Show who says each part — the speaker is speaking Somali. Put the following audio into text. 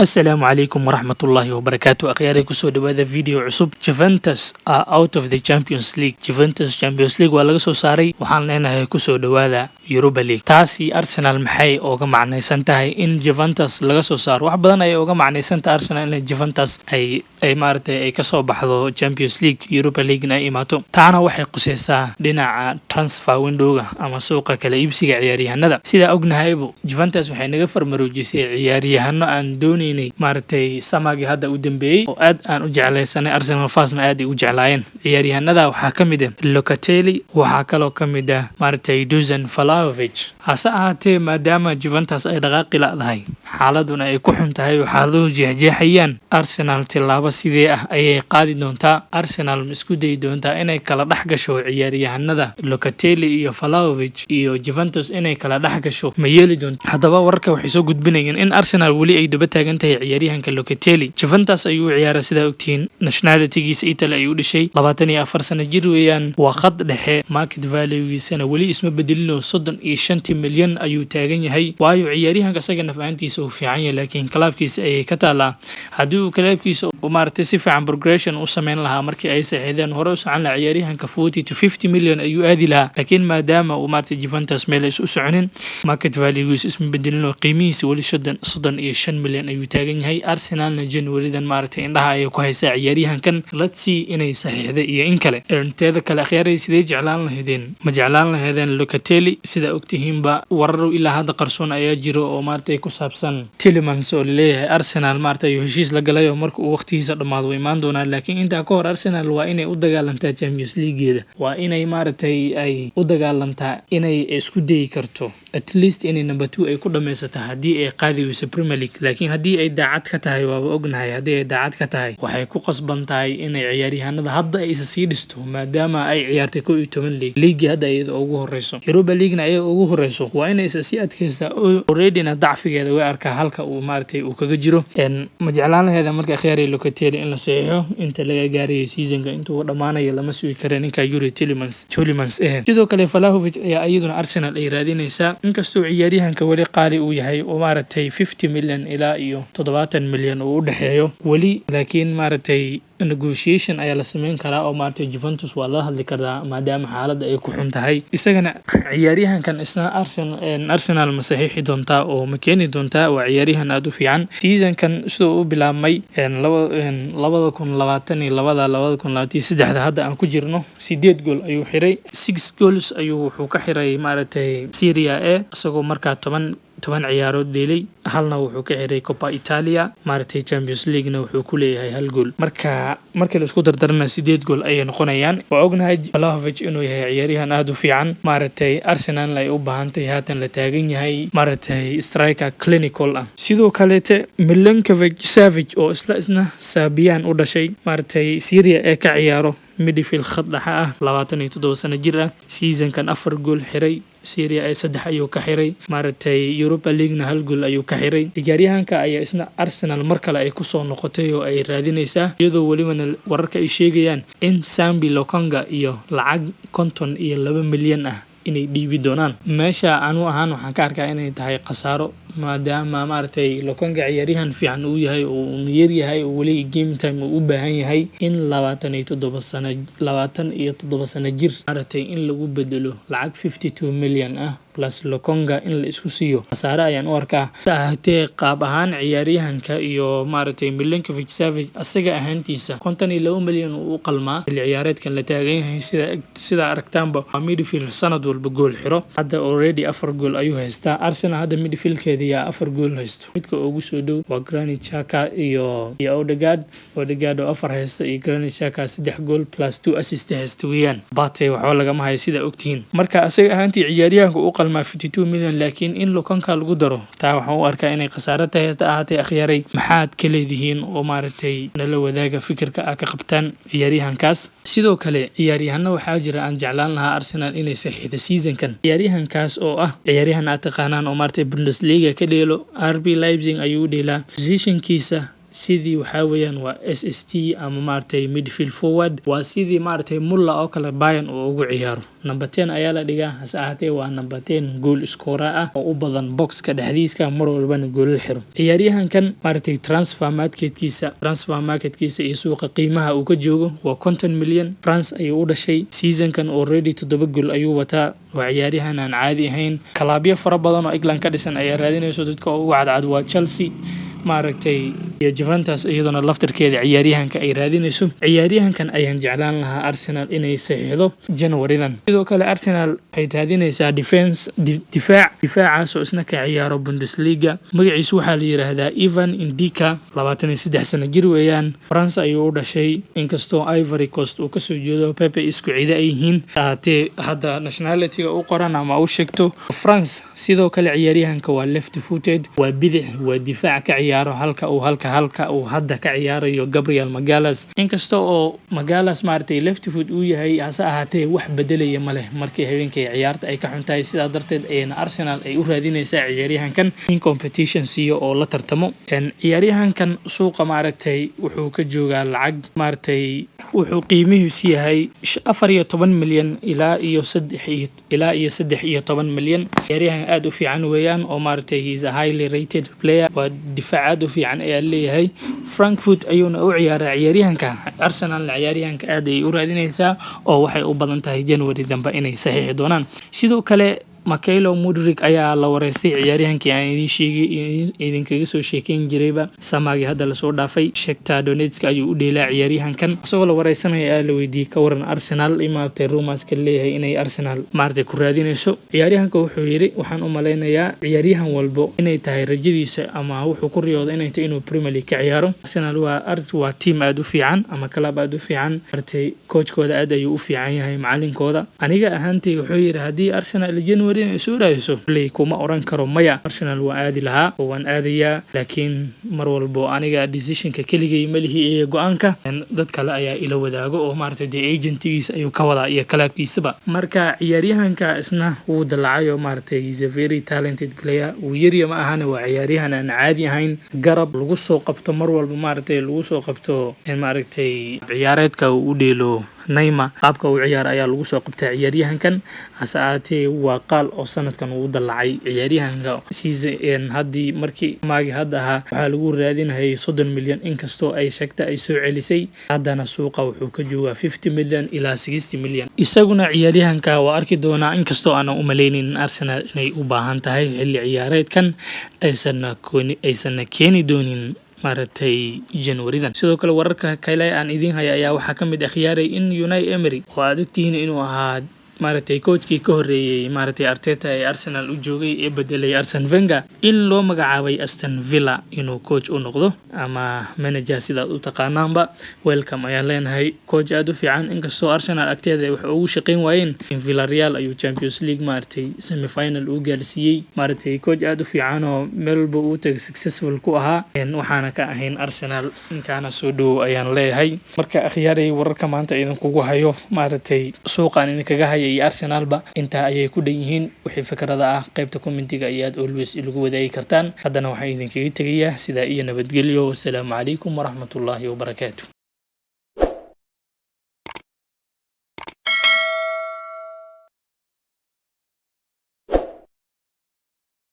Speaker 1: السلام عليكم ورحمة الله وبركاته أخياري كسو دوادا فيديو عصب Juventus are out of the Champions League Juventus Champions League waa laga soo saaray waxaan leenahay kusoo dhawaada Europa League taasi Arsenal maxay ooga macnaysan tahay in Juventus laga soo saaro wax badan ay ooga macnaysan tahay Arsenal in Juventus ay maartay ay kasoo baxdo Champions League Europa League na imaato taana waxay qusaysaa dhinaca transfer window-ga ama suuqa kala iibsiga ciyaaryahanada sida ognahaybo Juventus waxay naga farmaroojisay ciyaaryahano aan doonaynay maartay samagi hadda u dambeeyay oo aad aan u jeclaysanay Arsenal faasna aad ay u jeclaayeen ciyaaryahanada waxaa kamid ah Locatelli waxaa kaloo kamid ah maartay Dusan Vlahovic hase ahaatee maadaama Juventus ay dhaqaaqi la'dahay xaaladuna ay ku xun tahay waxaa loo jeexjeexayaan Arsenal tilaabo sidee ah ayay qaadi doontaa Arsenal ma isku dayi doontaa inay kala dhex gasho ciyaaryahanada Locatelli iyo Vlahovic iyo Juventus inay kala dhex gasho ma yeeli doontaa haddaba wararka waxay soo gudbinayaan in Arsenal weli ay daba taagan tahay ciyaaryahanka Locatelli Juventus ayuu ciyaaray sida ogtiin nationality-giisa Italy ayuu dhashay 24 sano jir weeyaan waa khad dhexe market value-giisana weli isma bedelino 35 milyan ayuu taagan yahay waayo ciyaaryahanka asaga nafaantiisa uu fiican yahay laakiin clubkiisa ay ka taalaa haddii uu clubkiisa maartay si fiican progression u sameyn lahaa markii ay saxiideen hore u socon lahaa ciyaaryahanka 40 to 50 milyan ayuu aadi lahaa laakiin maadaama uu maartay Juventus meel isu soconin market value-giisa isma bedelino qiimihiisa weli 35 milyan ayuu taagan yahay Arsenalna January-dan maartay indhaha ay ku haysaa ciyaaryahankan let's see inay saxiixda iyo in kale inteeda kale akhyaaray sidee jeclaan lahaydeen ma jeclaan lahaydeen Locatelli sida ogtihiinba warar ilaa hadda qarsoon ayaa jiro oo maartay ku saabsan Tielemans oo leeyahay Arsenal maartay heshiis la galay oo markuu waqtigiisa dhamaado imaan doona laakiin inta ka hor Arsenal waa inay u dagaalantaa Champions League-geeda waa inay maartay ay u dagaalantaa inay isku dayi karto at least inay number 2 ay ku dhameysato hadii ay qaadi weyso Premier League laakiin hadii ay daacad ka tahay waa ognahay hadii ay daacad ka tahay waxay ku qasban tahay inay ciyaaryahanada hadda ay sii dhisto maadaama ay ciyaartay 12 league hadda ay ugu horeyso Europa League-na ay ugu horeyso waa inay sii adkaysaa already-na dacfigeeda way arkaa halka uu maartay uu kaga jiro ma jeclaan lahayd marka akhyari Locatelli in la saxiixo inta laga gaaray season-ka intuu dhamaanayo lama sugi karo ninka Yuri Tielemans sidoo kale Vlahovic ayaa iyaduna Arsenal ay raadinaysaa inkastoo ciyaaryahanka wali qaali uu yahay oo maartay 50 milyan ilaa iyo 70 milyan uu u dhaxeeyo wali laakiin maartay negotiation ayaa la sameyn karaa oo maartay Juventus waa la hadli karaa maadaama xaaladda ay ku xun tahay isagana ciyaaryahankan isna Arsenal ma saxiixi doontaa oo ma keeni doontaa waa ciyaaryahan aad u fiican season-kan sidoo u bilaabmay 2022 hadda aan ku jirno 8 gool ayuu xiray 6 goals ayuu wuxuu ka xiray maartay Serie A isagoo markaa 10 ciyaarood dheelay halna wuxuu ka xiray Coppa Italia maartay Champions League-na wuxuu ku leeyahay hal gool marka la isku dardarna 8 gool ayay noqonayaan waa ognahay Vlahovic inuu yahay ciyaaryahan aad u fiican maartay Arsenal ay u baahantahay haatan la taagan yahay maartay striker clinical ah sidoo kale Milinkovic Savic oo isna Serbian u dhashay maartay Serie A ka ciyaaro midfield khad dhexe ah 27 sano jir ah season-kan 4 gool xiray Serie A 3 ayuu ka xiray maartay Europa League-na hal gool ayuu ka xiray ciyaaryahanka ayaa isna Arsenal mar kale ay ku soo noqotay oo ay raadinaysaa iyadoo waliba wararka ay sheegayaan in Sambi Lokonga iyo lacag 52 milyan ah inay dhiibi doonaan meesha aanu ahaan waxaan ka arkaa inay tahay khasaaro maadaama maartay Lokonga ciyaaryahan fiican uu yahay oo niyad yahay oo wali game time uu u baahan yahay in 27 sano jir maartay in lagu bedelo lacag 52 milyan ah plus Lokonga in la isku siiyo khasaare ayaan u arkaa tahtee qaab ahaan ciyaaryahanka iyo maartay Milinkovic Savic asaga ahaantiisa 52 milyan uu qalmaa ciyaareedkan la taagan yahay sida aragtaanba midfield sanad walba gool xiro hadda already 4 gool ayuu haystaa Arsenal hadda midfield-keeda yaa 4 gool haysto midka ugu soo dhow waa Granit Xhaka iyo Odegaard oo 4 haysta iyo Granit Xhaka 3 gool plus 2 assist haysta weeyaan Bate waxa laga mahay sida ogtiin marka asaga ahaantii ciyaaryahanka uu qalmaa 52 milyan laakiin in Lokonga lagu daro taa waxaan u arkaa inay khasaaro tahay ahaatay akhyaaray maxaad ka leedihiin oo maartay nala wadaaga fikirka ka qabtaan ciyaaryahankaas sidoo kale ciyaaryahano waxaa jira aan jeclaan lahaa Arsenal inay saxiixdo season-kan ciyaaryahankaas oo ah ciyaaryahan aad taqaanaan oo maartay Bundesliga ka dheelo RB Leipzig ayuu dheelaa position-kiisa sidii waxaa weeyaan waa SST ama maaragtay midfield forward, waa sidii maaragtay Muller oo kale Bayern uu ugu ciyaaro. number 10 ayaa la dhigaa, hase ahaatee waa number 10 goal scorer ah oo u badan boxka dhexdiisa mar walbana goolal xiro. ciyaaryahankan maaragtay transfer marketkiisa iyo suuqa qiimaha uu ka joogo waa 50 milyan. France ayuu u dhashay, seasonkan already 7 gool ayuu wataa. waa ciyaaryahan aan caadi ahayn. kalaabyo fara badan oo England ka dhisan ayaa raadinayso, dadka ugu cadcad waa Chelsea maaragtay iyo Juventus iyaduna laftarkeeda ciyaaryahanka ay raadinayso. ciyaaryahankan ayaan jeclaan lahaa Arsenal inay saxiixdo January-dan. sidoo kale Arsenal waxay raadinaysaa difaacaas oo isna ka ciyaaro Bundesliga. magaciisu waxaa la yiraahdaa Ivan Ndika, 23 sano jir weeyaan. France ayuu u dhashay, inkastoo Ivory Coast uu kasoo jeedo Pepe isku ciida ay yihiin, haatee hadda nationality-ga u qoran ama u sheegto France. sidoo kale ciyaaryahanka waa left footed, waa bidix, waa difaac ka ciyaaro halka uu hadda ka ciyaarayo Gabriel Magalhaes. inkasta oo Magalhaes maaragtay left foot uu yahay, hase ahaatee wax bedelaya ma leh markii habeenkii ciyaarta ay ka xuntahay. sidaa darteed ayayna Arsenal ay u raadinaysaa ciyaaryahankan in competition siiyo oo la tartamo. ciyaaryahankan suuqa maaragtay wuxuu ka joogaa lacag maaragtay wuxuu qiimihiisu yahay 14 milyan ilaa iyo 13 milyan. ciyaaryahan aad u fiican weeyaan oo maaragtay he is a highly rated player, waa difaac aad u fiican ayaa leeyahay. Frankfurt ayuuna u ciyaaraa ciyaaryahanka. Arsenal ciyaaryahanka aad ay u raadinaysaa oo waxay u badan tahay January dambe inay saxiixi doonaan. sidoo kale Mykhailo Mudryk ayaa la wareystay, ciyaaryahankii aan idinkaga soo sheekeyn jirayba samaagii hadda lasoo dhaafay. Shakhtar Donetsk ayuu u dheelaa ciyaaryahankan. isagoo la wareysanaya ayaa la weydiiyey ka waran Arsenal maaragtay rumourska leeyahay inay Arsenal maaragtay ku raadinayso. ciyaaryahanka wuxuu yiri waxaan u maleynayaa ciyaaryahan walbo inay tahay rajadiisa ama wuxuu ku riyoodo inay tahay inuu Premier League ka ciyaaro. Arsenal waa team aad u fiican ama club aad u fiican, maaragtay coachkooda aad ayuu u fiican yahay, macalinkooda. aniga ahaantay wuxuu yiri haddii Arsenal January soo raayso play kuma oran karo maya. Arsenal waa aadi lahaa oo waan aadayaa, laakiin mar walbo aniga decisionka keligay ma lihi ee go'aanka dad kale ayaa ila wadaago oo maaragtay agentigiisa ayuu ka wadaa iyo kalaabkiisaba. marka ciyaaryahanka isna wuu dalacay oo maaragtay is a very talented player. uu yari ma ahana waa ciyaaryahan aan caadi ahayn, garab lagu soo qabto mar walba maaragtay lagu soo qabto maaragtay ciyaareedka uu u dheelo Neymar. qaabka uu ciyaar ayaa lagu soo qabtay ciyaaryahankan, hase ahaatee waa qaal oo sanadkan uu dalacay ciyaaryahanka. season haddii markii maagi hadda ahaa waxaa lagu raadinayay 30 milyan, inkastoo ay sheegtay ay soo celisay. haddana suuqa wuxuu ka joogaa 50 milyan ilaa 60 milyan. isaguna ciyaaryahanka waa arki doonaa, inkastoo aanan u maleynin Arsenal inay u baahan tahay xilli ciyaareedkan aysan keeni doonin maaragtay January-dan. sidoo kale wararka kale aan idin haya ayaa waxaa ka mid akhyaaray in Unai Emery oo aad ogtihiin inuu ahaa maaragtay coachkii ka horeeyay maaragtay Arteta ee Arsenal u joogay ee bedelay Arsene Wenger, in loo magacaabay Aston Villa inuu coach u noqdo ama manager sidaad u taqaanaanba. welcome ayaan leenahay, coach aad u fiican. inkastoo Arsenal agteeda wax ugu shaqeyn waayeen, in Villarreal ayuu Champions League maaragtay semi-final u gaarsiiyey. maaragtay coach aad u fiican oo meel walba uu tagay successful ku ahaa, waxaana ka ahayn Arsenal. inkaana soo dhow ayaan leeyahay. marka akhyaaray wararka maanta idinkugu hayo maaragtay suuqan idinkaga hayo iyo Arsenalba intaa ayay ku dhan yihiin. wixii fikrada ah qaybta commentiga ayaad always ilagu wadaagi kartaan. haddana waxaan idinkaga tegayaa sidaa iyo nabadgelyo. wassalaamu calaykum waraxmatullaahi wabarakaatuh.